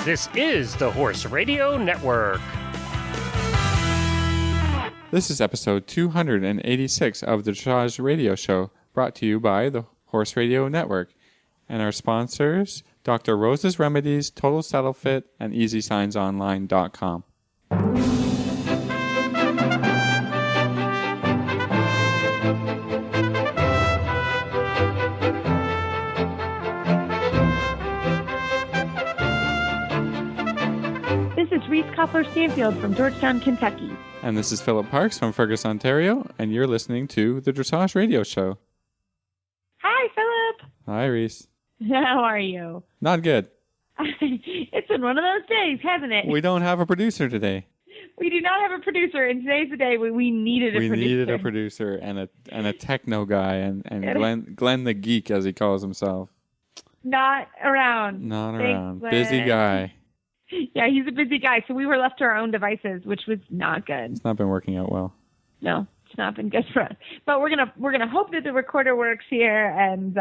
This is the Horse Radio Network. This is episode 286 of the Dressage Radio Show, brought to you by the Horse Radio Network and our sponsors, Dr. Rose's Remedies, Total Saddle Fit, and EasySignsOnline.com. This is Reese Koppler-Stanfield from Georgetown, Kentucky. And this is Philip Parks from Fergus, Ontario, and you're listening to the Dressage Radio Show. Hi, Philip. Hi, Reese. How are you? Not good. It's been one of those days, hasn't it? We don't have a producer today. We do not have a producer, and today's the day we needed a producer. We needed a producer and a techno guy and Glenn the Geek, as he calls himself. Not around. Not Thanks, around. Glenn. Busy guy. Yeah, he's a busy guy, so we were left to our own devices, which was not good. It's not been working out well. No, it's not been good for us. But we're gonna hope that the recorder works here, and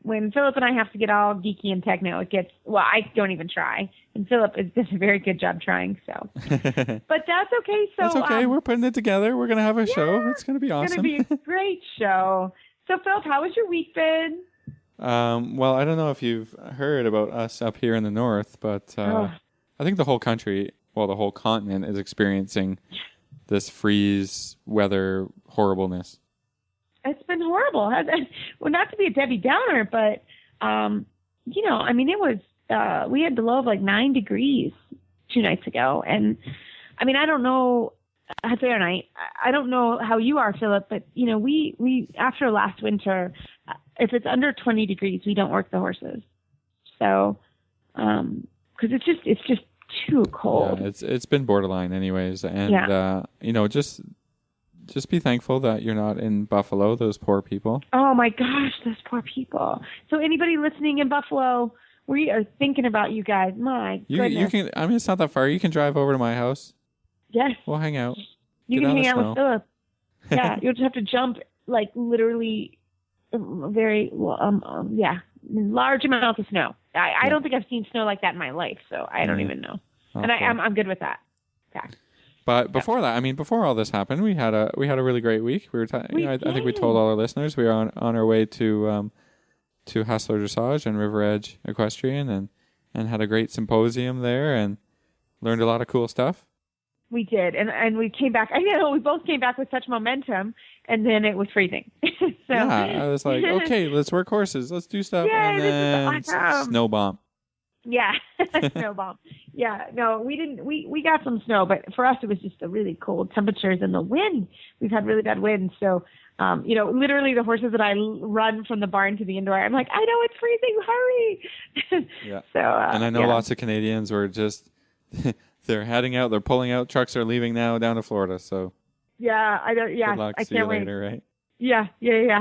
when Philip and I have to get all geeky and techno, it gets I don't even try, and Philip does a very good job trying. So, but that's okay. So that's okay. We're putting it together. We're gonna have a show. It's gonna be awesome. It's gonna be a great show. So, Philip, how has your week been? Well, I don't know if you've heard about us up here in the north, but I think the whole country, the whole continent is experiencing this freeze weather horribleness. It's been horrible. Well, not to be a Debbie Downer, but, it was, we had the low of like 9 degrees 2 nights ago. And, I don't know, fair night. I don't know how you are, Philip, but, we after last winter, if it's under 20 degrees, we don't work the horses. So, because it's just too cold. Yeah, it's been borderline anyways. And, just be thankful that you're not in Buffalo, those poor people. Oh my gosh, those poor people. So anybody listening in Buffalo, we are thinking about you guys. My goodness. You can, it's not that far. You can drive over to my house. Yes. We'll hang out. You can hang out with Philip. Yeah, you'll just have to jump like literally very large amounts of snow. I don't think I've seen snow like that in my life, so I don't even know. Okay. And I'm good with that. Yeah. But before that, before all this happened, we had a really great week. We were I think we told all our listeners we were on our way to Hassler Dressage and River Edge Equestrian and had a great symposium there and learned a lot of cool stuff. We did, and we came back. I know we both came back with such momentum, and then it was freezing. So I was like, okay, let's work horses, let's do stuff, yeah, and then snow bomb. Yeah, snow bomb. Yeah, no, we didn't. We got some snow, but for us it was just the really cold temperatures and the wind. We've had really bad wind, so literally the horses that I run from the barn to the indoor, I'm like, I know it's freezing, hurry! Yeah. So and I know lots of Canadians were just. They're heading out. They're pulling out. Trucks are leaving now down to Florida. So yeah, I don't. Yeah, good luck. I See can't you wait. later, right? Yeah.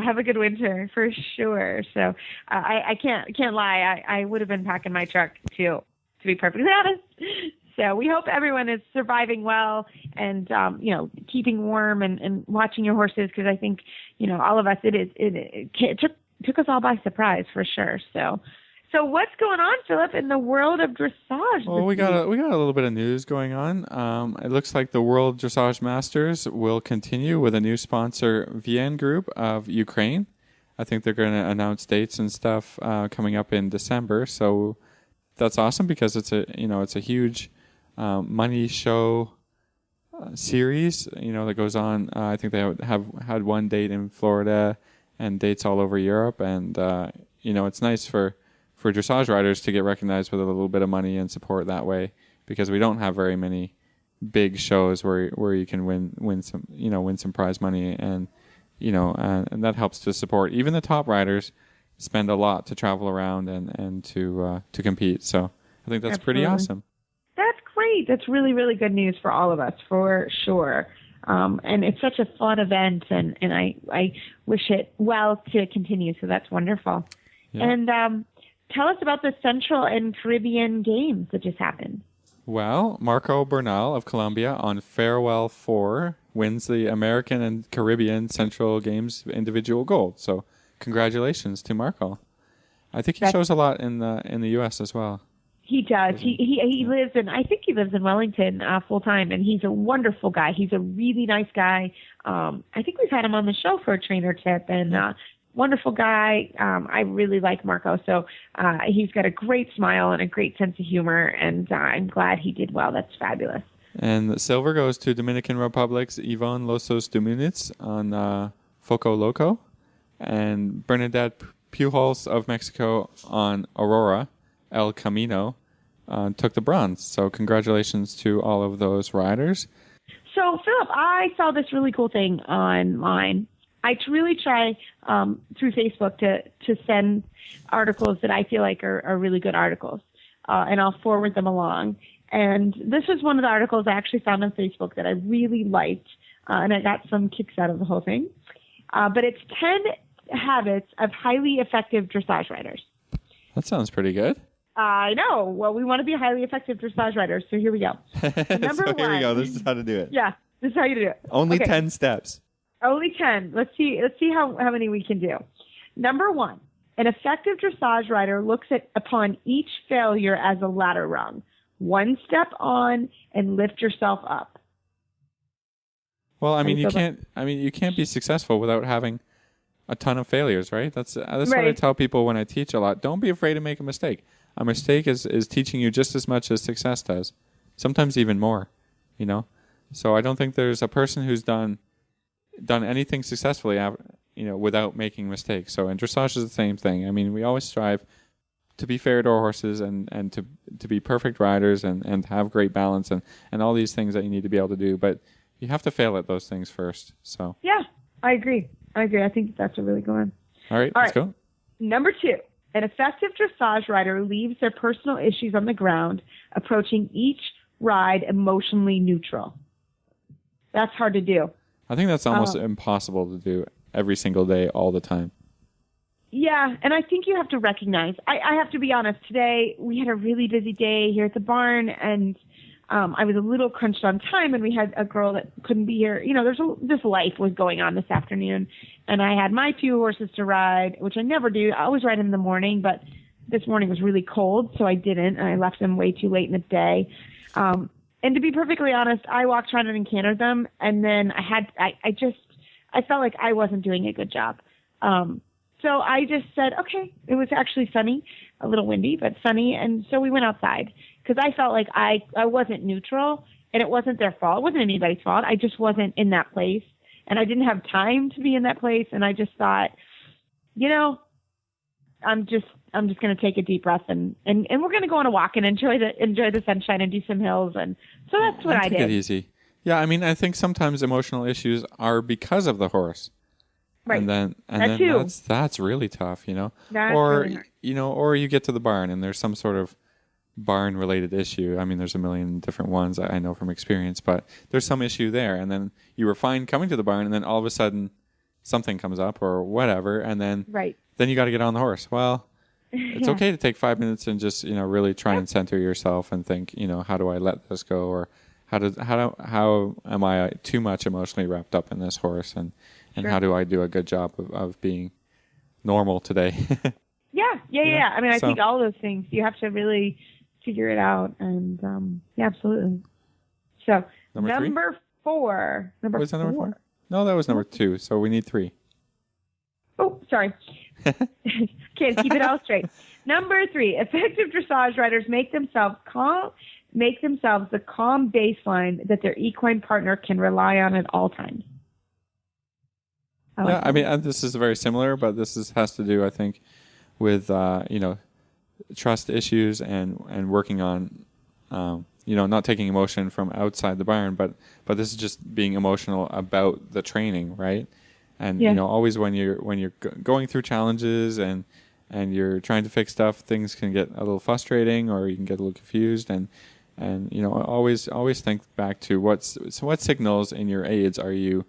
Have a good winter for sure. So I can't lie. I would have been packing my truck too, to be perfectly honest. So we hope everyone is surviving well and keeping warm and watching your horses, because I think all of us it took us all by surprise for sure. So what's going on, Philip, in the world of dressage? Well, we got a little bit of news going on. It looks like the World Dressage Masters will continue with a new sponsor, VN Group of Ukraine. I think they're going to announce dates and stuff coming up in December. So that's awesome, because it's a huge money show series. That goes on. I think they have had one date in Florida and dates all over Europe, and it's nice for dressage riders to get recognized with a little bit of money and support that way, because we don't have very many big shows where you can win some prize money, and and that helps to support even the top riders. Spend a lot to travel around and to compete. So I think that's pretty awesome. That's great. That's really, really good news for all of us, for sure. And it's such a fun event, and I wish it well to continue. So that's wonderful. Yeah. And tell us about the Central and Caribbean Games that just happened. Well, Marco Bernal of Colombia on Farewell 4 wins the American and Caribbean Central Games individual gold. So congratulations to Marco. I think he shows a lot in the U.S. as well. He does. He lives in, I think he lives in Wellington full time, and he's a wonderful guy. He's a really nice guy. I think we've had him on the show for a trainer tip, and wonderful guy. I really like Marco. So he's got a great smile and a great sense of humor, and I'm glad he did well. That's fabulous. And the silver goes to Dominican Republic's Yvonne Losos Dumunitz on Foco Loco, and Bernadette Pujols of Mexico on Aurora El Camino took the bronze. So congratulations to all of those riders. So, Philip, I saw this really cool thing online. I really try through Facebook to send articles that I feel like are really good articles, and I'll forward them along. And this was one of the articles I actually found on Facebook that I really liked, and I got some kicks out of the whole thing. But it's 10 habits of highly effective dressage riders. That sounds pretty good. I know. Well, we want to be highly effective dressage riders, so here we go. Number so here one. we go. This is how to do it. Yeah, this is how you do it. Only Okay. 10 steps. Only 10. Let's see how many we can do. Number one, an effective dressage rider looks upon each failure as a ladder rung. One step on and lift yourself up. Well, I mean, you you can't be successful without having a ton of failures, right? That's what I Right. tell people when I teach a lot. Don't be afraid to make a mistake. A mistake is teaching you just as much as success does. Sometimes even more, you know? So I don't think there's a person who's done anything successfully, without making mistakes. So in dressage is the same thing. I mean, we always strive to be fair to our horses and to be perfect riders and have great balance and all these things that you need to be able to do. But you have to fail at those things first. So Yeah, I agree. I think that's a really good one. all right, let's go. Number two, an effective dressage rider leaves their personal issues on the ground, approaching each ride emotionally neutral. That's hard to do. I think that's almost impossible to do every single day, all the time. Yeah, and I think you have to recognize. I have to be honest. Today we had a really busy day here at the barn, and I was a little crunched on time, and we had a girl that couldn't be here. You know, this life was going on this afternoon, and I had my 2 horses to ride, which I never do. I always ride them in the morning, but this morning was really cold, so I didn't, and I left them way too late in the day. And to be perfectly honest, I walked around and cantered them, and then I felt like I wasn't doing a good job. So I just said, okay, it was actually sunny, a little windy, but sunny. And so we went outside because I felt like I wasn't neutral, and it wasn't their fault. It wasn't anybody's fault. I just wasn't in that place, and I didn't have time to be in that place. And I just thought, I'm just going to take a deep breath and we're going to go on a walk and enjoy the sunshine and do some hills. And so that's what I did. Take it easy. Yeah. I mean, I think sometimes emotional issues are because of the horse. Right. And then too. that's really tough, That's or, really hard. Or you get to the barn and there's some sort of barn related issue. I mean, there's a million different ones I know from experience, but there's some issue there. And then you were fine coming to the barn, and then all of a sudden something comes up or whatever. And then you got to get on the horse. Well, it's okay to take 5 minutes and just, really try and center yourself and think, how do I let this go? Or how am I too much emotionally wrapped up in this horse? And how do I do a good job of being normal today? Yeah. I mean, I think all those things, you have to really figure it out. And, absolutely. So, number 4. Was that number 4? No, that was number 2. So we need 3. Oh, sorry. Can't keep it all straight. Number 3, effective dressage riders make themselves the calm baseline that their equine partner can rely on at all times. I mean, this is very similar, but this has to do, I think, with trust issues and working on not taking emotion from outside the barn, but this is just being emotional about the training, right? And always when you're going through challenges and you're trying to fix stuff, things can get a little frustrating, or you can get a little confused, and always think back to what signals in your aids are you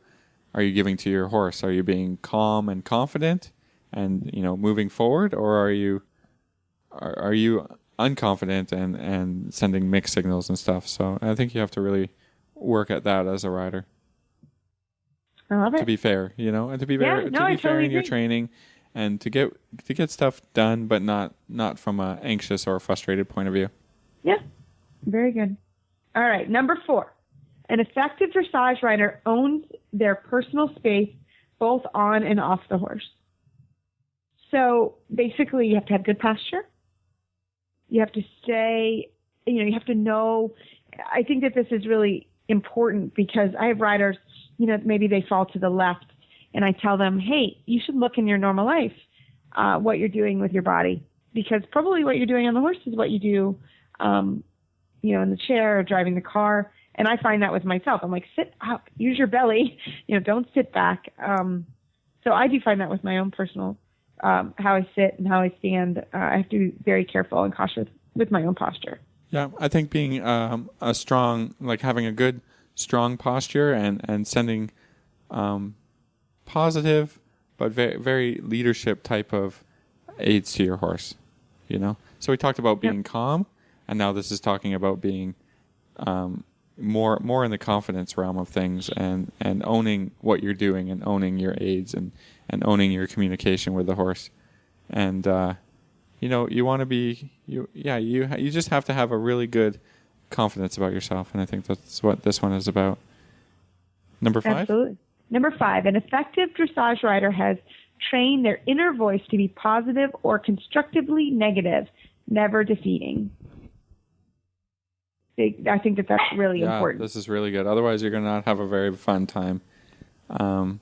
giving to your horse? Are you being calm and confident and moving forward, or are you unconfident and sending mixed signals and stuff? So I think you have to really work at that as a rider. I love it. To be fair, and to be fair in your training, and to get stuff done, but not from an anxious or frustrated point of view. Yeah, very good. All right, number 4. An effective dressage rider owns their personal space both on and off the horse. So basically, you have to have good posture. You have to stay, you have to know. I think that this is really important because I have riders, maybe they fall to the left, and I tell them, hey, you should look in your normal life what you're doing with your body, because probably what you're doing on the horse is what you do, in the chair or driving the car. And I find that with myself. I'm like, sit up, use your belly, don't sit back. So I do find that with my own personal, how I sit and how I stand. I have to be very careful and cautious with my own posture. Yeah, I think being a strong, like having a good, strong posture and sending positive but very, very leadership type of aids to your horse, So we talked about being calm, and now this is talking about being more in the confidence realm of things and owning what you're doing and owning your aids and owning your communication with the horse. And you want to be you just have to have a really good confidence about yourself, and I think that's what this one is about. Number 5? Absolutely. Number 5, an effective dressage rider has trained their inner voice to be positive or constructively negative, never defeating. I think that's really important. This is really good. Otherwise, you're going to not have a very fun time. It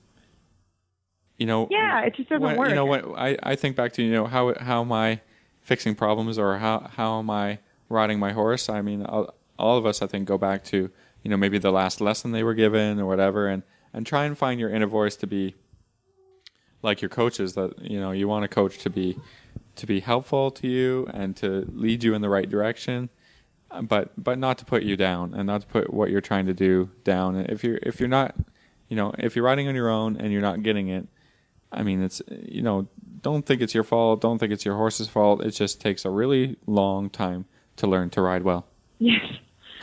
just doesn't work. I think back to, how am I fixing problems, or how am I riding my horse? I mean, all of us, I think, go back to, maybe the last lesson they were given or whatever, and try and find your inner voice to be like your coaches, that, you want a coach to be helpful to you and to lead you in the right direction. But not to put you down, and not to put what you're trying to do down. If you're not, if you're riding on your own and you're not getting it, I mean, it's, don't think it's your fault. Don't think it's your horse's fault. It just takes a really long time to learn to ride well. Yes.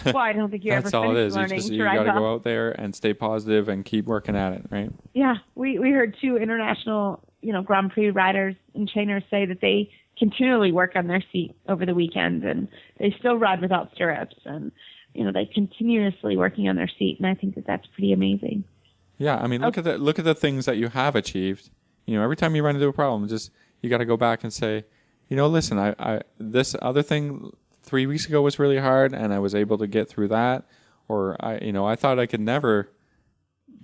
Well, I don't think you ever That's all it is. You got to well. go out there and stay positive and keep working at it, right? Yeah. We heard 2 international, Grand Prix riders and trainers say that they continually work on their seat over the weekend, and they still ride without stirrups, and they continuously working on their seat, and I think that that's pretty amazing. Yeah, I mean, look at the things that you have achieved. Every time you run into a problem, you got to go back and say, listen, I this other thing 3 weeks ago was really hard, and I was able to get through that, or I thought I could never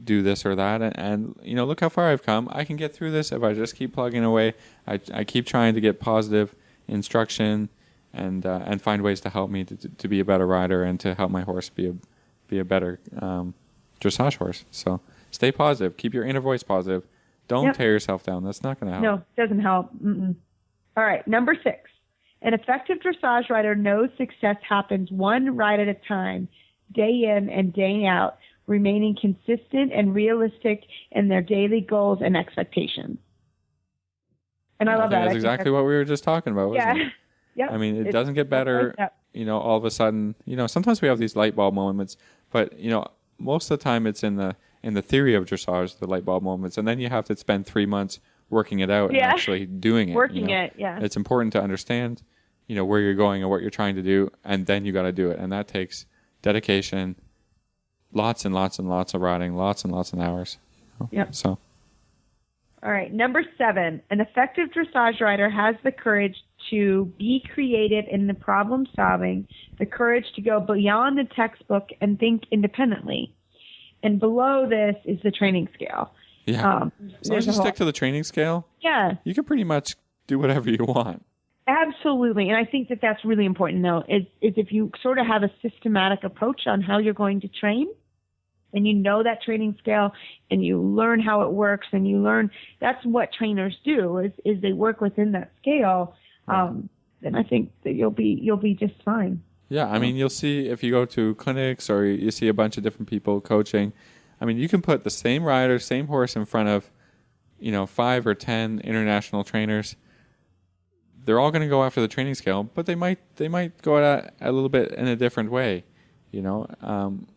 do this or that, and look how far I've come. I can get through this if I just keep plugging away. I keep trying to get positive instruction and find ways to help me to be a better rider and to help my horse be a better dressage horse. So stay positive. Keep your inner voice positive. Don't tear yourself down. That's not going to help. No, it doesn't help. Mm-mm. All right, number 6. An effective dressage rider knows success happens one ride at a time, day in and day out, remaining consistent and realistic in their daily goals and expectations. And I love that. That's exactly what we were just talking about, wasn't it? Yeah. I mean, it doesn't get better, all of a sudden. Sometimes we have these light bulb moments, but, most of the time it's in the theory of dressage, the light bulb moments, and then you have to spend 3 months working it out and actually doing it. It's important to understand, where you're going and what you're trying to do, and then you got to do it. And that takes dedication, lots and lots and lots of riding, lots and lots of hours. Yep. So. All right. Number 7, an effective dressage rider has the courage to be creative in the problem solving, the courage to go beyond the textbook and think independently. And below this is the training scale. Yeah. As long as you stick to the training scale, you can pretty much do whatever you want. Absolutely. And I think that that's really important to know is if you sort of have a systematic approach on how you're going to train, and you know that training scale, and you learn how it works, and you learn that's what trainers do is they work within that scale. Then I think that you'll be just fine. Yeah, I mean, you'll see if you go to clinics or you see a bunch of different people coaching. I mean, you can put the same rider, same horse in front of, 5 or 10 international trainers. They're all going to go after the training scale, but they might go at it a little bit in a different way.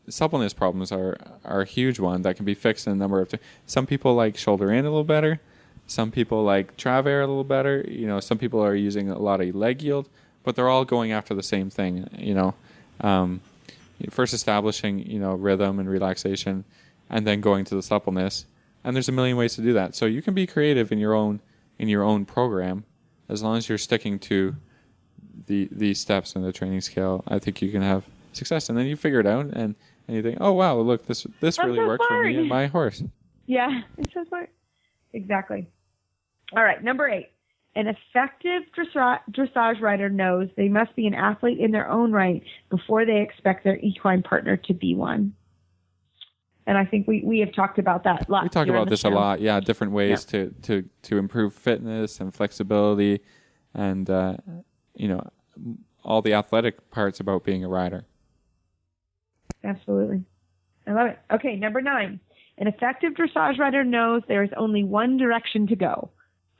Suppleness problems are a huge one that can be fixed in a number of. Some people like shoulder in a little better. Some people like travers a little better. Some people are using a lot of leg yield. but they're all going after the same thing. First establishing rhythm and relaxation, and then going to the suppleness. And there's a million ways to do that. So you can be creative in your own program, as long as you're sticking to these steps in the training scale. I think you can have success, and then you figure it out, and you think, oh wow, look, this really worked for me and my horse. Yeah, it's so smart. Exactly. All right, number 8. An effective dressage rider knows they must be an athlete in their own right before they expect their equine partner to be one. And I think we have talked about that a lot. We talk about this a lot. Yeah, different ways to improve fitness and flexibility, and all the athletic parts about being a rider. Absolutely. I love it. Okay, number 9. An effective dressage rider knows there is only one direction to go,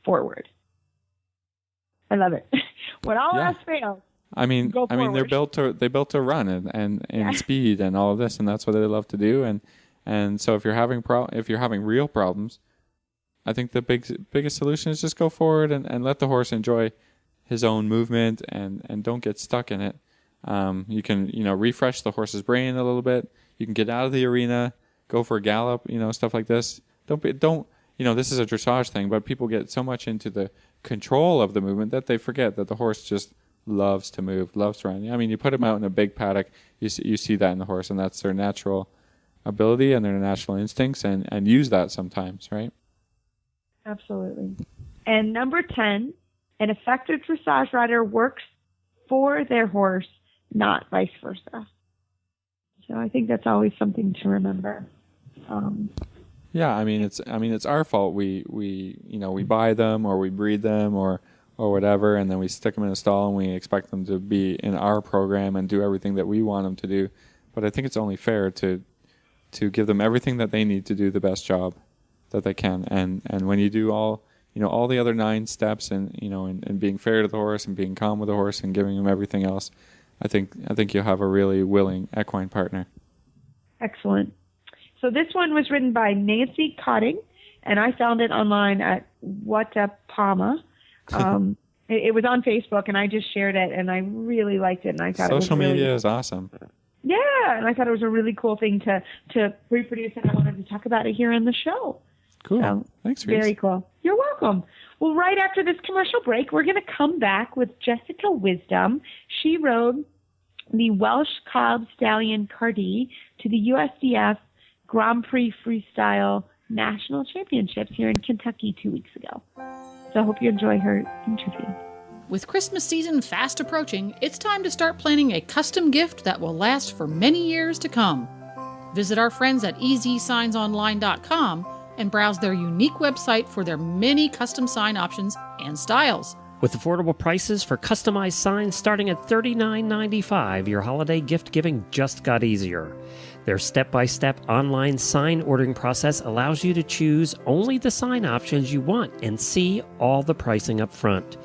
forward. I love it. When all else fails, go forward. They're built to run and speed and all of this, and that's what they love to do. And so if you're having real problems, I think the biggest solution is just go forward and let the horse enjoy his own movement and don't get stuck in it. You can refresh the horse's brain a little bit. You can get out of the arena, go for a gallop, stuff like this. This is a dressage thing, but people get so much into the control of the movement that they forget that the horse just loves to move, loves to run. I mean, you put them out in a big paddock, you see that in the horse, and that's their natural ability and their natural instincts, and use that sometimes, right? Absolutely. And number 10, an effective dressage rider works for their horse, not vice versa. So I think that's always something to remember. It's our fault. We buy them or we breed them or whatever, and then we stick them in a stall and we expect them to be in our program and do everything that we want them to do. But I think it's only fair to give them everything that they need to do the best job that they can. And when you do all the other 9 steps and being fair to the horse and being calm with the horse and giving him everything else, I think you'll have a really willing equine partner. Excellent. So this one was written by Nancy Cotting, and I found it online at Watapama. It was on Facebook, and I just shared it, and I really liked it. And I thought social media is awesome. Yeah, and I thought it was a really cool thing to reproduce, and I wanted to talk about it here on the show. Cool. So, thanks, Reese. Very cool. You're welcome. Well, right after this commercial break, we're going to come back with Jessica Wisdom. She rode the Welsh Cobb Stallion Cardee to the USDF Grand Prix Freestyle National Championships here in Kentucky 2 weeks ago. So I hope you enjoy her interview. With Christmas season fast approaching, it's time to start planning a custom gift that will last for many years to come. Visit our friends at EasySignsOnline.com and browse their unique website for their many custom sign options and styles. With affordable prices for customized signs starting at $39.95, your holiday gift giving just got easier. Their step-by-step online sign ordering process allows you to choose only the sign options you want and see all the pricing up front.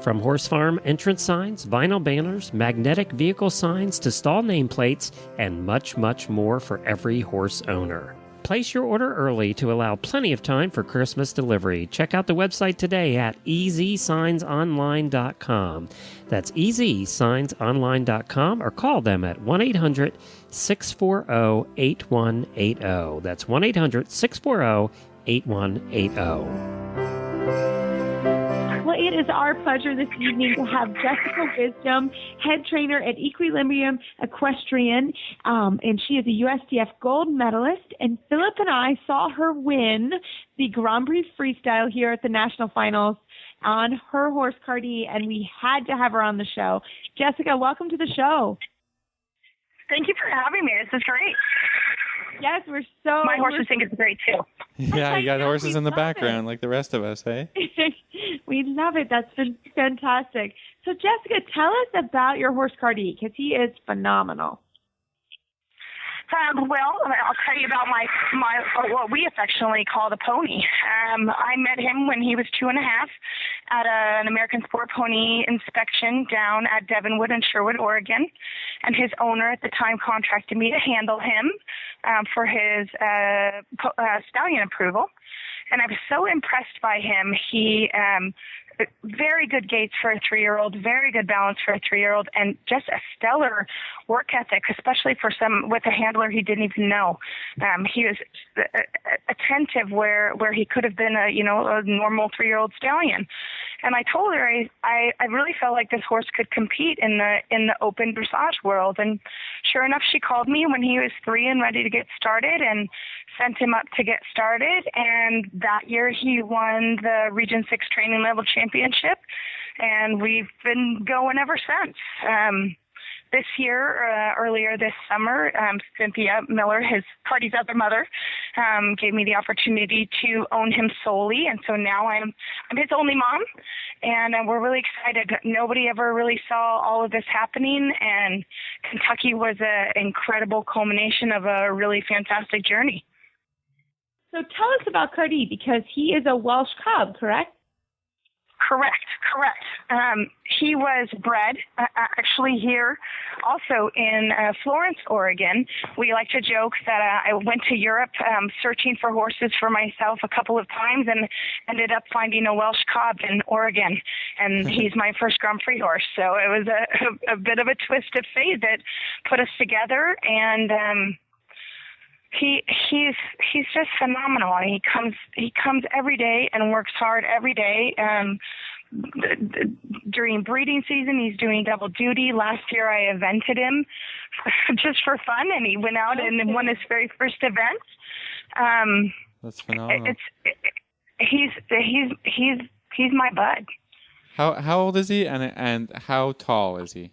From horse farm entrance signs, vinyl banners, magnetic vehicle signs to stall nameplates, and much, much more for every horse owner. Place your order early to allow plenty of time for Christmas delivery. Check out the website today at EasySignsOnline.com. That's EasySignsOnline.com, or call them at 1-800-640-8180. That's 1-800-640-8180. Well, it is our pleasure this evening to have Jessica Wisdom, head trainer at Equilibrium Equestrian, and she is a USDF gold medalist. And Philip and I saw her win the Grand Prix Freestyle here at the National Finals on her horse Cardee, and we had to have her on the show. Jessica, welcome to the show. Thank you for having me. This is great. Yes, my horses think it's great too. Yeah, you got horses in the background like the rest of us, eh? We love it. That's been fantastic. So, Jessica, tell us about your horse Cardee, because he is phenomenal. Well, I'll tell you about my what we affectionately call the pony. I met him when he was 2.5 at an American Sport Pony inspection down at Devonwood in Sherwood, Oregon, and his owner at the time contracted me to handle him for his stallion approval. And I was so impressed by him. He very good gaits for a 3-year-old, very good balance for a 3-year-old, and just a stellar work ethic, especially for with a handler he didn't even know. He was attentive where he could have been a normal 3-year-old stallion. And I told her I really felt like this horse could compete in the open dressage world. And sure enough, she called me when he was 3 and ready to get started, and sent him up to get started. And that year he won the Region 6 training level championship, and we've been going ever since. This year, earlier this summer, Cynthia Miller, Cardi's other mother, gave me the opportunity to own him solely, and so now I'm his only mom, and we're really excited. Nobody ever really saw all of this happening, and Kentucky was an incredible culmination of a really fantastic journey. So tell us about Cardi, because he is a Welsh cub, correct? Correct. He was bred actually here, also in Florence, Oregon. We like to joke that I went to Europe searching for horses for myself a couple of times, and ended up finding a Welsh cob in Oregon, and he's my first Grand Prix horse. So it was a bit of a twist of fate that put us together, and he's just phenomenal. He comes every day and works hard every day. During breeding season, he's doing double duty. Last year, I evented him just for fun, and he went out and won his very first event. That's phenomenal. He's my bud. How old is he, and how tall is he?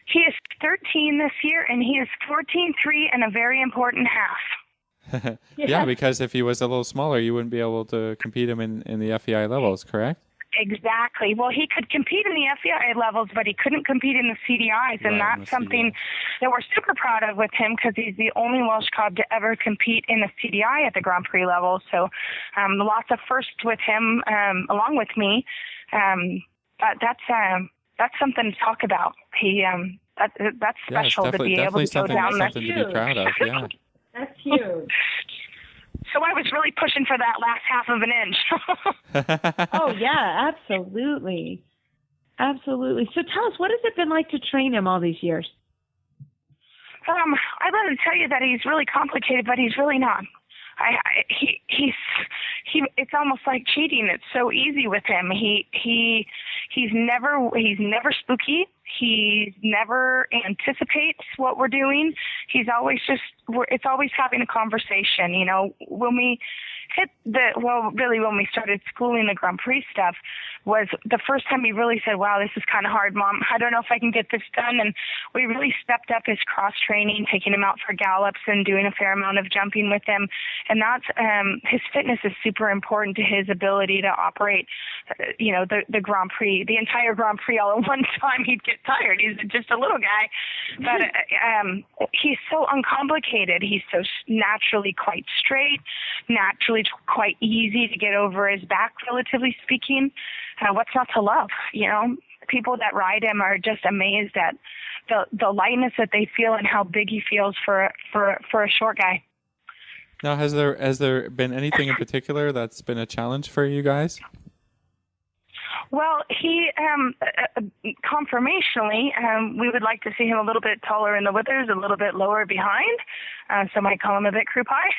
He is 13 this year, and he is 14.3 and a very important half. Yeah, because if he was a little smaller, you wouldn't be able to compete him in the FEI levels, correct? Exactly. Well, he could compete in the FEI levels, but he couldn't compete in the CDIs, and Right, that's something that we're super proud of with him, because he's the only Welsh cob to ever compete in the CDI at the Grand Prix level. So lots of firsts with him, along with me. That's something to talk about. That's special to be able to go down. Something to be proud of. Yeah. That's huge. So I was really pushing for that last half of an inch. Oh yeah, absolutely. So tell us, what has it been like to train him all these years? I'd rather tell you that he's really complicated, but he's really not. It's almost like cheating. It's so easy with him. He's never spooky. He never anticipates what we're doing. He's always it's always having a conversation. When we when we started schooling the Grand Prix stuff, was the first time he really said, wow, this is kind of hard, Mom. I don't know if I can get this done. And we really stepped up his cross training, taking him out for gallops and doing a fair amount of jumping with him. And that's, his fitness is super important to his ability to operate, the Grand Prix, the entire Grand Prix all at one time. He'd get tired. He's just a little guy, but he's so uncomplicated. He's so naturally quite straight, naturally quite easy to get over his back, relatively speaking. What's not to love? People that ride him are just amazed at the lightness that they feel and how big he feels for a short guy. Now, has there been anything in particular that's been a challenge for you guys? Well, he, conformationally, we would like to see him a little bit taller in the withers, a little bit lower behind. Some might call him a bit croup high.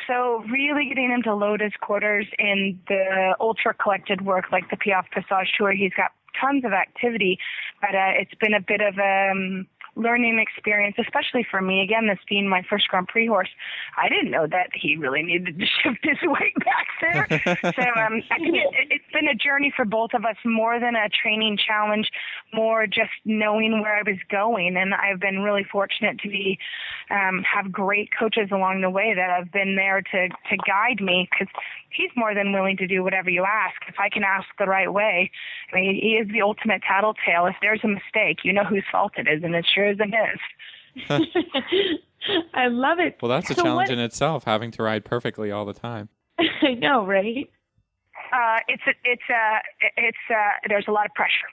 So really getting him to load his quarters in the ultra collected work like the Piaffe Passage Tour. He's got tons of activity, but it's been a bit of a learning experience, especially for me. Again, this being my first Grand Prix horse, I didn't know that he really needed to shift his weight back there. So I think it's been a journey for both of us, more than a training challenge, more just knowing where I was going. And I've been really fortunate to be have great coaches along the way that have been there to guide me, because he's more than willing to do whatever you ask. If I can ask the right way, I mean, he is the ultimate tattletale. If there's a mistake, you know whose fault it is, and it sure isn't his. I love it. Well, that's a challenge in itself, having to ride perfectly all the time. I know, right? There's a lot of pressure.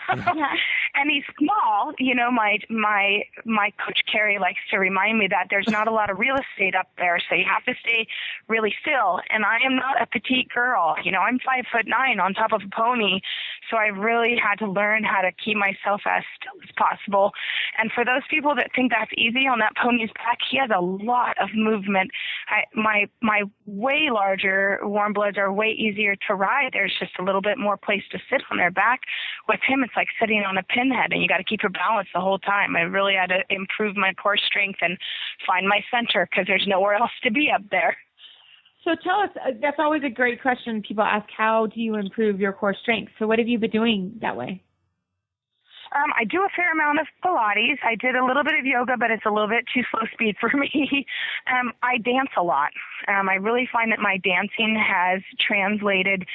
And he's small. You know, my coach Carrie likes to remind me that there's not a lot of real estate up there, so you have to stay really still. And I am not a petite girl. You know, I'm 5'9" on top of a pony, so I really had to learn how to keep myself as still as possible. And for those people that think that's easy on that pony's back, he has a lot of movement. My way larger warm bloods are way easier to ride. There's just a little bit more place to sit on their back. With him, it's like sitting on a pinhead, and you got to keep your balance the whole time. I really had to improve my core strength and find my center because there's nowhere else to be up there. So tell us, that's always a great question. People ask, how do you improve your core strength? So what have you been doing that way? I do a fair amount of Pilates. I did a little bit of yoga, but it's a little bit too slow speed for me. I dance a lot. I really find that my dancing has translated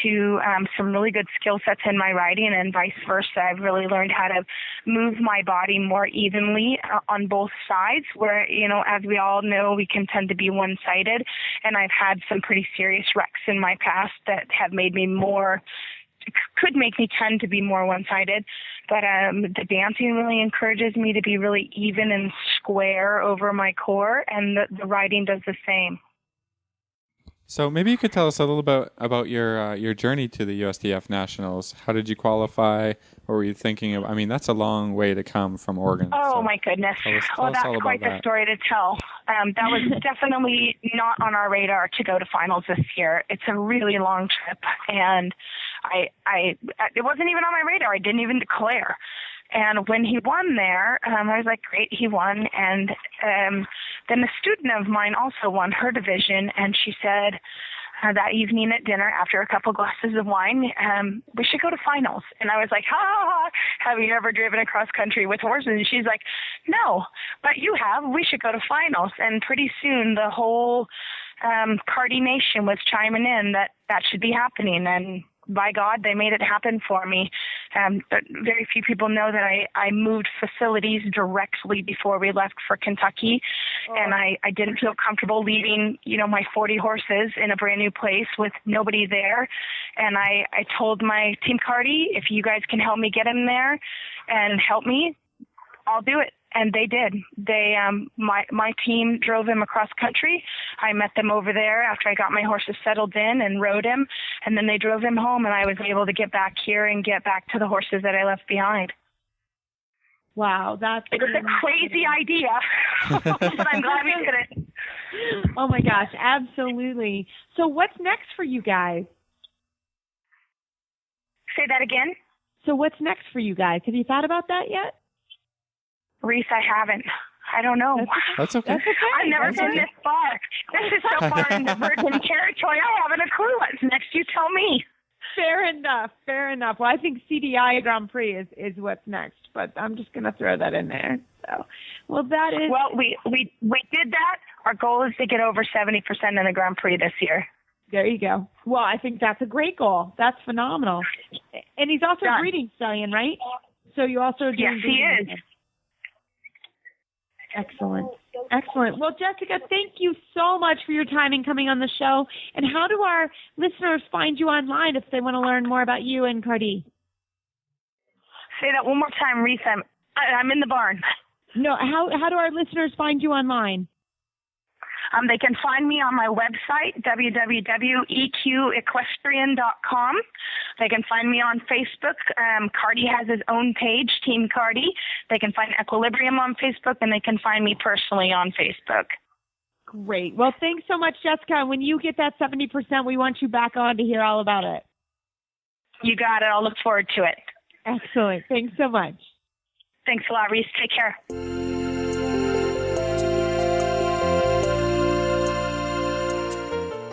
to some really good skill sets in my riding, and vice versa. I've really learned how to move my body more evenly on both sides, where, you know, as we all know, we can tend to be one-sided, and I've had some pretty serious wrecks in my past that have made me could make me tend to be more one-sided. But the dancing really encourages me to be really even and square over my core, and the riding does the same. So maybe you could tell us a little bit about your journey to the USDF Nationals. How did you qualify? What were you thinking of? I mean, that's a long way to come from Oregon. Oh, so my goodness. Tell us That's all quite about the that. story to tell. That was definitely not on our radar to go to finals this year. It's a really long trip, and it wasn't even on my radar. I didn't even declare. And when he won there, I was like, great, he won. And then a student of mine also won her division, and she said that evening at dinner, after a couple glasses of wine, we should go to finals. And I was like, ha, have you ever driven across country with horses? And she's like, no, but you have. We should go to finals. And pretty soon the whole Cardi Nation was chiming in that should be happening. And by God, they made it happen for me. But very few people know that I moved facilities directly before we left for Kentucky. Oh. And I didn't feel comfortable leaving, you know, my 40 horses in a brand new place with nobody there. And I told my team Cardi, if you guys can help me get him there and help me, I'll do it. And they did. My team drove him across country. I met them over there after I got my horses settled in and rode him. And then they drove him home, and I was able to get back here and get back to the horses that I left behind. Wow, it was a crazy idea. But I'm glad we did it. Oh my gosh, absolutely. So what's next for you guys? Say that again? So what's next for you guys? Have you thought about that yet? Reese, I haven't. I don't know. That's okay. I've never been this far. This is so far into virgin territory. I haven't a clue what's next. You tell me. Fair enough. Well, I think CDI Grand Prix is what's next, but I'm just going to throw that in there. So, well, that is. Well, we did that. Our goal is to get over 70% in the Grand Prix this year. There you go. Well, I think that's a great goal. That's phenomenal. And he's also a breeding stallion, right? So you also do. Yes, he is. Excellent. Well, Jessica, thank you so much for your time and coming on the show. And how do our listeners find you online if they want to learn more about you and Cardi? Say that one more time, Reese. I'm in the barn. No, how do our listeners find you online? They can find me on my website, www.eqequestrian.com. They can find me on Facebook. Cardi has his own page, Team Cardi. They can find Equilibrium on Facebook, and they can find me personally on Facebook. Great. Well, thanks so much, Jessica. When you get that 70%, we want you back on to hear all about it. You got it. I'll look forward to it. Excellent. Thanks so much. Thanks a lot, Reese. Take care.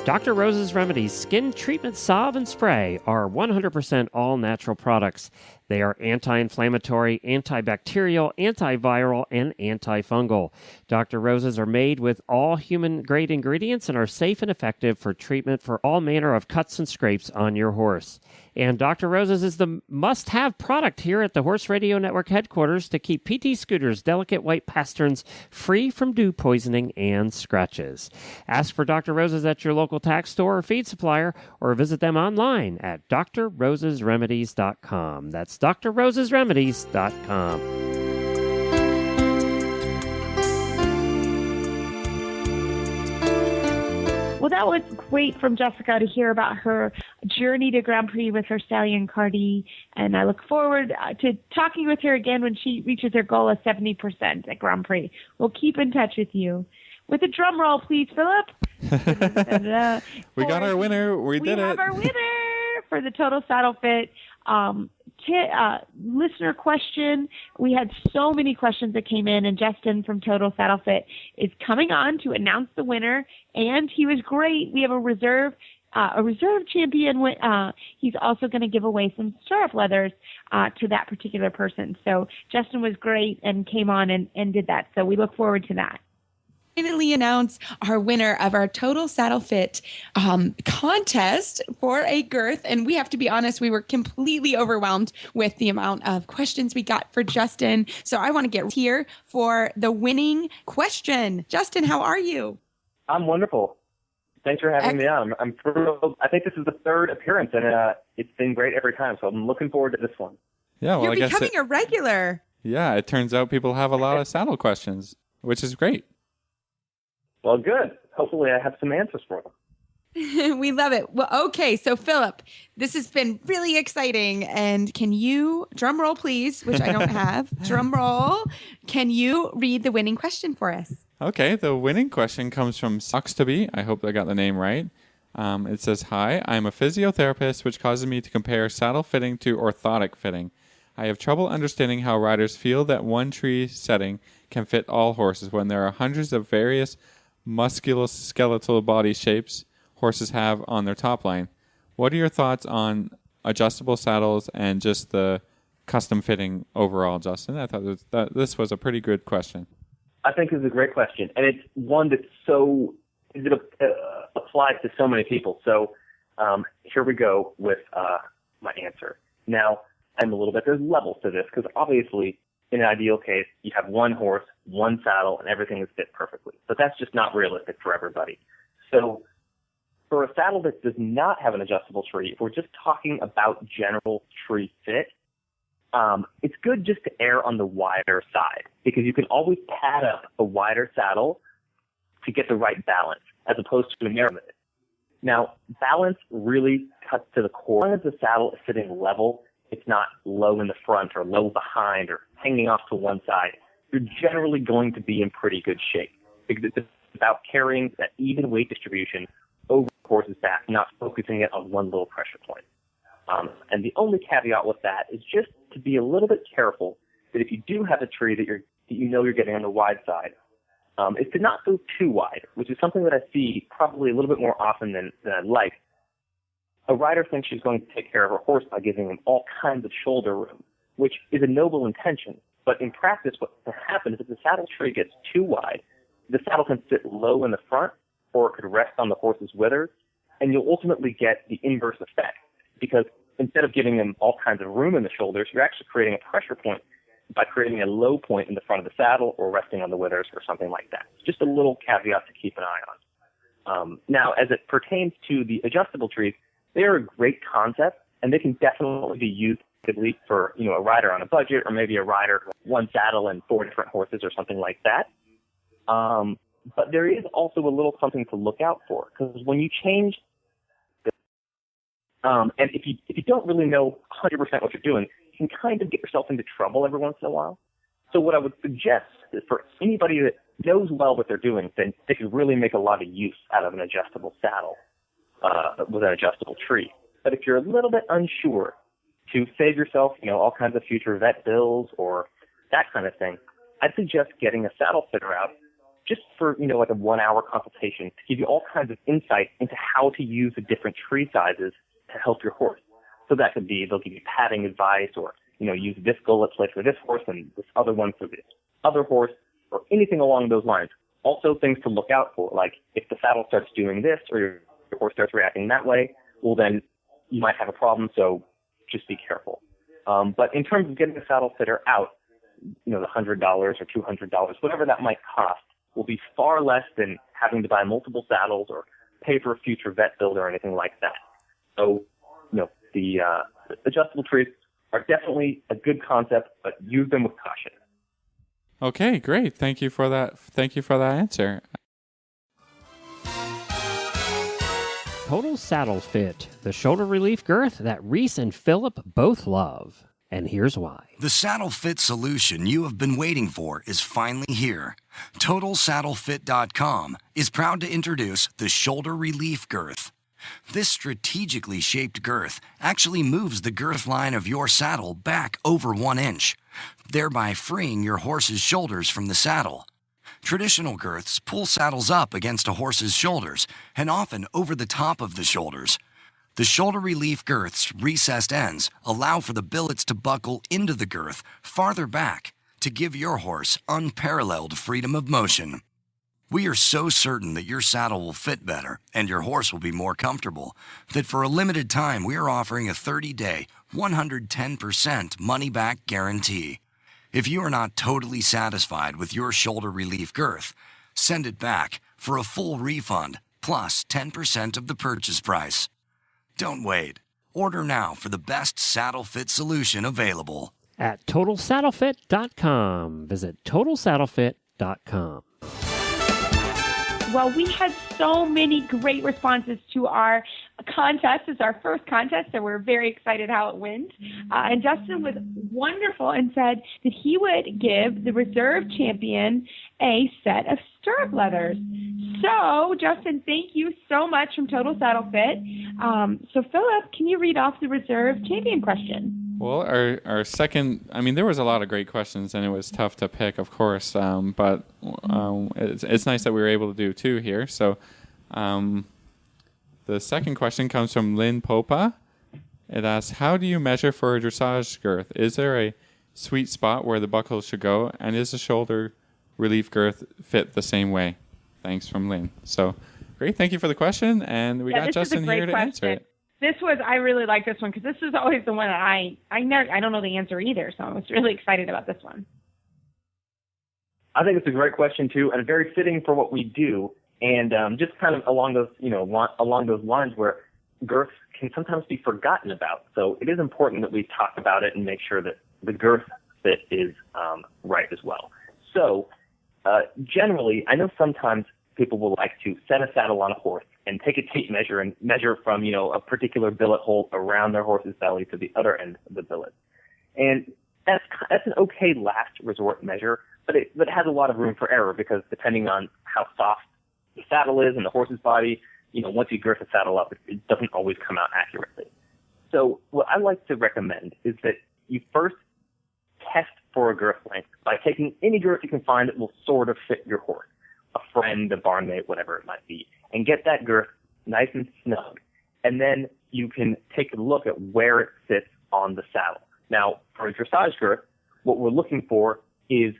Dr. Rose's Remedies Skin Treatment Salve and Spray are 100% all-natural products. They are anti-inflammatory, antibacterial, antiviral, and antifungal. Dr. Rose's are made with all human-grade ingredients and are safe and effective for treatment for all manner of cuts and scrapes on your horse. And Dr. Rose's is the must-have product here at the Horse Radio Network headquarters to keep PT Scooter's delicate white pasterns free from dew poisoning and scratches. Ask for Dr. Rose's at your local tack store or feed supplier, or visit them online at drrosesremedies.com. That's That's drrosesremedies.com. Well, that was great from Jessica to hear about her journey to Grand Prix with her stallion Cardi, and I look forward to talking with her again when she reaches her goal of 70% at Grand Prix. We'll keep in touch with you. With a drum roll, please, Philip. We got our winner. We did it. We have our winner for the Total Saddle Fit listener question. We had so many questions that came in, and Justin from Total Saddle Fit is coming on to announce the winner, and he was great. We have a reserve champion. He's also going to give away some stirrup leathers to that particular person. So Justin was great and came on and did that. So we look forward to that. Finally announce our winner of our Total Saddle Fit contest for a girth. And we have to be honest, we were completely overwhelmed with the amount of questions we got for Justin. So I want to get here for the winning question. Justin, how are you? I'm wonderful. Thanks for having me on. I'm thrilled. I think this is the third appearance, and it's been great every time. So I'm looking forward to this one. Yeah, well, You're becoming a regular. Yeah, it turns out people have a lot of saddle questions, which is great. Well, good. Hopefully I have some answers for them. We love it. Well, okay. So, Philip, this has been really exciting. And can you, drum roll, please, which I don't have, drum roll, can you read the winning question for us? Okay. The winning question comes from Sucks to Be. I hope I got the name right. It says, "Hi, I'm a physiotherapist, which causes me to compare saddle fitting to orthotic fitting. I have trouble understanding how riders feel that one tree setting can fit all horses when there are hundreds of various musculoskeletal body shapes horses have on their top line. What are your thoughts on adjustable saddles and just the custom fitting overall, Justin?" I thought this was a pretty good question. I think it's a great question, and it's one that's applies to so many people. So here we go with my answer. Now, there's levels to this, because obviously in an ideal case, you have one horse, one saddle, and everything is fit perfectly. But that's just not realistic for everybody. So for a saddle that does not have an adjustable tree, if we're just talking about general tree fit, it's good just to err on the wider side, because you can always pad up a wider saddle to get the right balance, as opposed to a narrow fit. Now, balance really cuts to the core. As long as the saddle is sitting level, it's not low in the front or low behind or hanging off to one side, you're generally going to be in pretty good shape, because it's about carrying that even weight distribution over the horse's back, not focusing it on one little pressure point. And the only caveat with that is just to be a little bit careful that if you do have a tree that you're getting on the wide side, is to not go too wide, which is something that I see probably a little bit more often than I'd like. A rider thinks she's going to take care of her horse by giving him all kinds of shoulder room, which is a noble intention. But in practice, what can happen is if the saddle tree gets too wide, the saddle can sit low in the front, or it could rest on the horse's withers, and you'll ultimately get the inverse effect. Because instead of giving them all kinds of room in the shoulders, you're actually creating a pressure point by creating a low point in the front of the saddle or resting on the withers or something like that. Just a little caveat to keep an eye on. Now, as it pertains to the adjustable trees, they are a great concept, and they can definitely be used for a rider on a budget, or maybe a rider with one saddle and 4 different horses or something like that. But there is also a little something to look out for, because when you change and if you don't really know 100% what you're doing, you can kind of get yourself into trouble every once in a while. So what I would suggest is for anybody that knows well what they're doing, then they could really make a lot of use out of an adjustable saddle with an adjustable tree. But if you're a little bit unsure, to save yourself, all kinds of future vet bills or that kind of thing, I'd suggest getting a saddle fitter out just for, like a 1-hour consultation to give you all kinds of insight into how to use the different tree sizes to help your horse. So that could be, they'll give you padding advice, or, use this gullet plate for this horse and this other one for this other horse, or anything along those lines. Also things to look out for, like if the saddle starts doing this or your horse starts reacting that way, well then you might have a problem, so just be careful. But in terms of getting a saddle fitter out, the $100 or $200, whatever that might cost, will be far less than having to buy multiple saddles or pay for a future vet bill or anything like that. So, the adjustable trees are definitely a good concept, but use them with caution. Okay, great. Thank you for that. Thank you for that answer. Total Saddle Fit, the shoulder relief girth that Reese and Philip both love. And here's why. The saddle fit solution you have been waiting for is finally here. TotalSaddleFit.com is proud to introduce the Shoulder Relief Girth. This strategically shaped girth actually moves the girth line of your saddle back over 1 inch, thereby freeing your horse's shoulders from the saddle. Traditional girths pull saddles up against a horse's shoulders and often over the top of the shoulders. The shoulder relief girth's recessed ends allow for the billets to buckle into the girth farther back to give your horse unparalleled freedom of motion. We are so certain that your saddle will fit better and your horse will be more comfortable that for a limited time we are offering a 30-day, 110% money-back guarantee. If you are not totally satisfied with your shoulder relief girth, send it back for a full refund plus 10% of the purchase price. Don't wait. Order now for the best saddle fit solution available. At TotalSaddleFit.com. Visit TotalSaddleFit.com. Well, we had so many great responses to our contest. It's our first contest, so we're very excited how it went. And Justin was wonderful and said that he would give the reserve champion a set of stirrup leathers. So, Justin, thank you so much from Total Saddle Fit. So, Philip, can you read off the reserve champion question? Well, our second, I mean, there was a lot of great questions, and it was tough to pick, of course, but it's nice that we were able to do two here. So the second question comes from Lynn Popa. It asks, how do you measure for a dressage girth? Is there a sweet spot where the buckle should go, and is the shoulder relief girth fit the same way? Thanks, from Lynn. So, great, thank you for the question, and we got Justin here to answer it. I really like this one because this is always the one that I don't know the answer either, so I was really excited about this one. I think it's a great question too, and very fitting for what we do, and just kind of along those lines where girths can sometimes be forgotten about. So it is important that we talk about it and make sure that the girth fit is right as well. So generally, I know sometimes people will like to set a saddle on a horse and take a tape measure and measure from, a particular billet hole around their horse's belly to the other end of the billet. And that's an okay last resort measure, but it has a lot of room for error because depending on how soft the saddle is and the horse's body, once you girth the saddle up, it doesn't always come out accurately. So what I like to recommend is that you first test for a girth length by taking any girth you can find that will sort of fit your horse, a friend, a barnmate, whatever it might be, and get that girth nice and snug. And then you can take a look at where it sits on the saddle. Now, for a dressage girth, what we're looking for is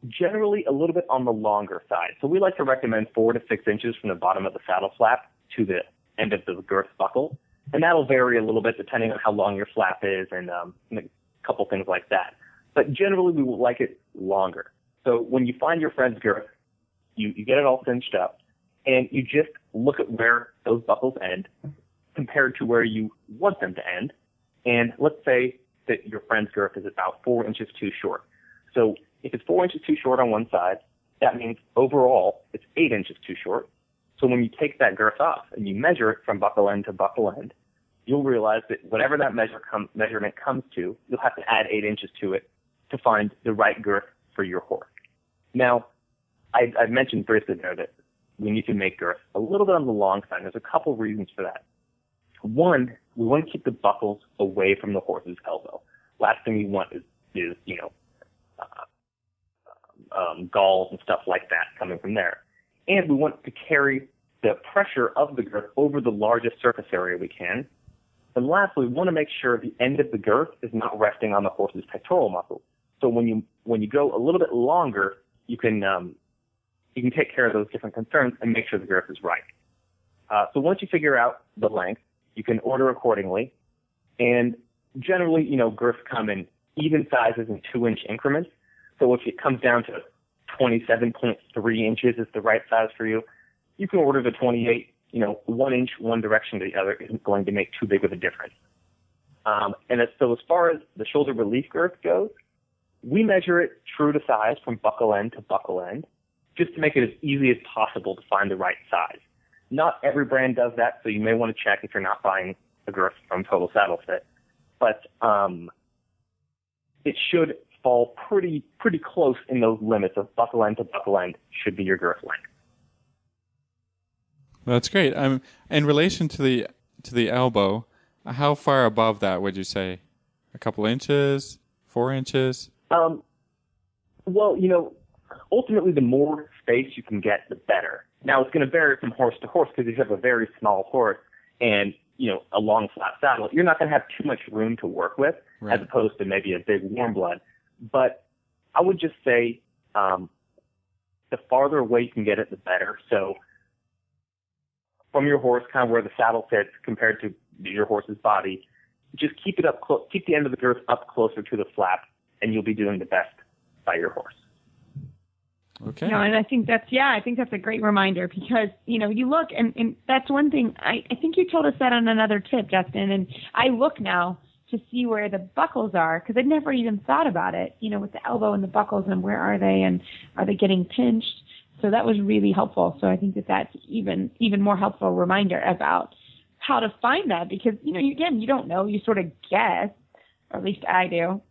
generally a little bit on the longer side. So we like to recommend 4 to 6 inches from the bottom of the saddle flap to the end of the girth buckle. And that'll vary a little bit depending on how long your flap is and a couple things like that. But generally, we would like it longer. So when you find your friend's girth, you get it all cinched up, and you just look at where those buckles end compared to where you want them to end. And let's say that your friend's girth is about 4 inches too short. So if it's 4 inches too short on one side, that means overall it's 8 inches too short. So when you take that girth off and you measure it from buckle end to buckle end, you'll realize that whatever that measurement comes to, you'll have to add 8 inches to it to find the right girth for your horse. Now, I've mentioned briefly there that we need to make girth a little bit on the long side. There's a couple reasons for that. One, we want to keep the buckles away from the horse's elbow. Last thing we want is galls and stuff like that coming from there. And we want to carry the pressure of the girth over the largest surface area we can. And lastly, we want to make sure the end of the girth is not resting on the horse's pectoral muscles. So when you go a little bit longer, you can take care of those different concerns and make sure the girth is right. So once you figure out the length, you can order accordingly. And generally, girths come in even sizes in 2-inch increments. So if it comes down to 27.3 inches is the right size for you, you can order the 28. 1 inch one direction to the other isn't going to make too big of a difference. So as far as the shoulder relief girth goes, we measure it true to size from buckle end to buckle end, just to make it as easy as possible to find the right size. Not every brand does that, so you may want to check if you're not buying a girth from Total Saddle Fit. But it should fall pretty close in those limits of buckle end to buckle end should be your girth length. That's great. In relation to the elbow, how far above that would you say? A couple inches? 4 inches? Well, ultimately the more space you can get, the better. Now, it's going to vary from horse to horse because if you have a very small horse and, a long flat saddle, you're not going to have too much room to work with, right, as opposed to maybe a big warm blood. But I would just say the farther away you can get it, the better. So from your horse, kind of where the saddle fits compared to your horse's body, just keep it up keep the end of the girth up closer to the flap, and you'll be doing the best by your horse. Okay. No, and I think that's a great reminder because, you look and that's one thing. I think you told us that on another tip, Justin, and I look now to see where the buckles are because I'd never even thought about it, with the elbow and the buckles and where are they and are they getting pinched? So that was really helpful. So I think that's even more helpful reminder about how to find that because, again, you don't know, you sort of guess, or at least I do.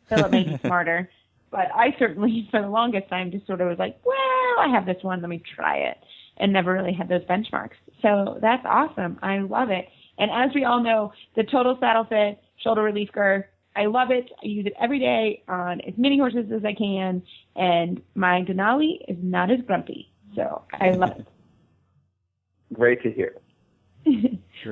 Philip made me smarter. But I certainly, for the longest time, just sort of was like, well, I have this one, let me try it, and never really had those benchmarks. So that's awesome. I love it. And as we all know, the Total Saddle Fit shoulder relief girth, I love it. I use it every day on as many horses as I can, and my Denali is not as grumpy. So I love it. Great to hear.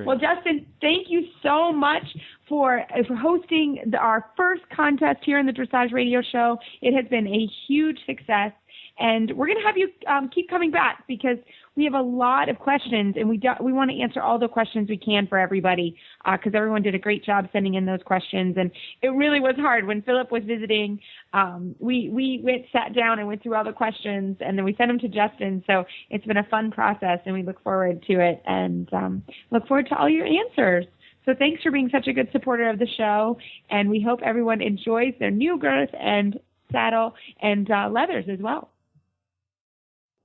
Well, Justin, thank you so much for hosting our first contest here in the Dressage Radio Show. It has been a huge success, and we're going to have you keep coming back because we have a lot of questions, and we want to answer all the questions we can for everybody because everyone did a great job sending in those questions, and it really was hard. When Philip was visiting, we sat down and went through all the questions, and then we sent them to Justin, so it's been a fun process, and we look forward to it and look forward to all your answers. So thanks for being such a good supporter of the show, and we hope everyone enjoys their new girth and saddle and leathers as well.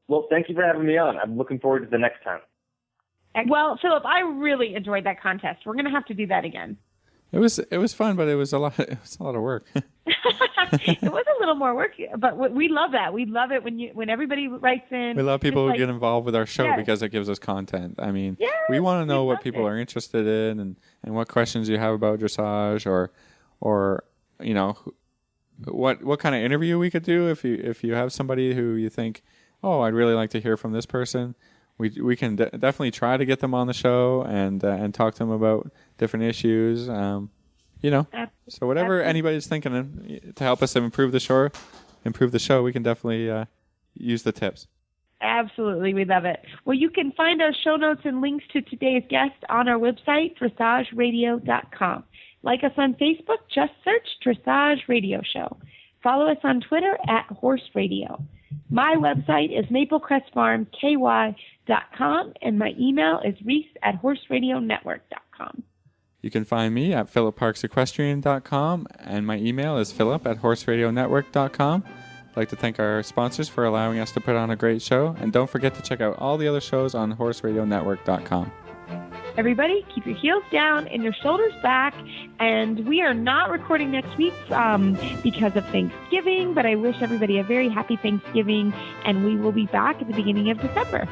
Well, thank you for having me on. I'm looking forward to the next time. Well, Philip, I really enjoyed that contest. We're going to have to do that again. It was fun, but it was a lot of work. It was a little more work, but we love that. We love it when everybody writes in. We love people who get involved with our show because it gives us content. I mean, we want to know what people are interested in and what questions you have about dressage or what kind of interview we could do if you have somebody who you think, oh, I'd really like to hear from this person. We can definitely try to get them on the show and talk to them about different issues. So whatever anybody's thinking to help us improve the show, we can definitely use the tips. Absolutely, we love it. Well, you can find our show notes and links to today's guest on our website, dressageradio.com. Like us on Facebook, just search Dressage Radio Show. Follow us on Twitter @Horse Radio. My website is maplecrestfarmky.com, and my email is reese@horseradionetwork.com. You can find me at philipparksequestrian.com, and my email is philip@horseradionetwork.com. I'd like to thank our sponsors for allowing us to put on a great show, and don't forget to check out all the other shows on horseradionetwork.com. Everybody, keep your heels down and your shoulders back. And we are not recording next week because of Thanksgiving, but I wish everybody a very happy Thanksgiving, and we will be back at the beginning of December.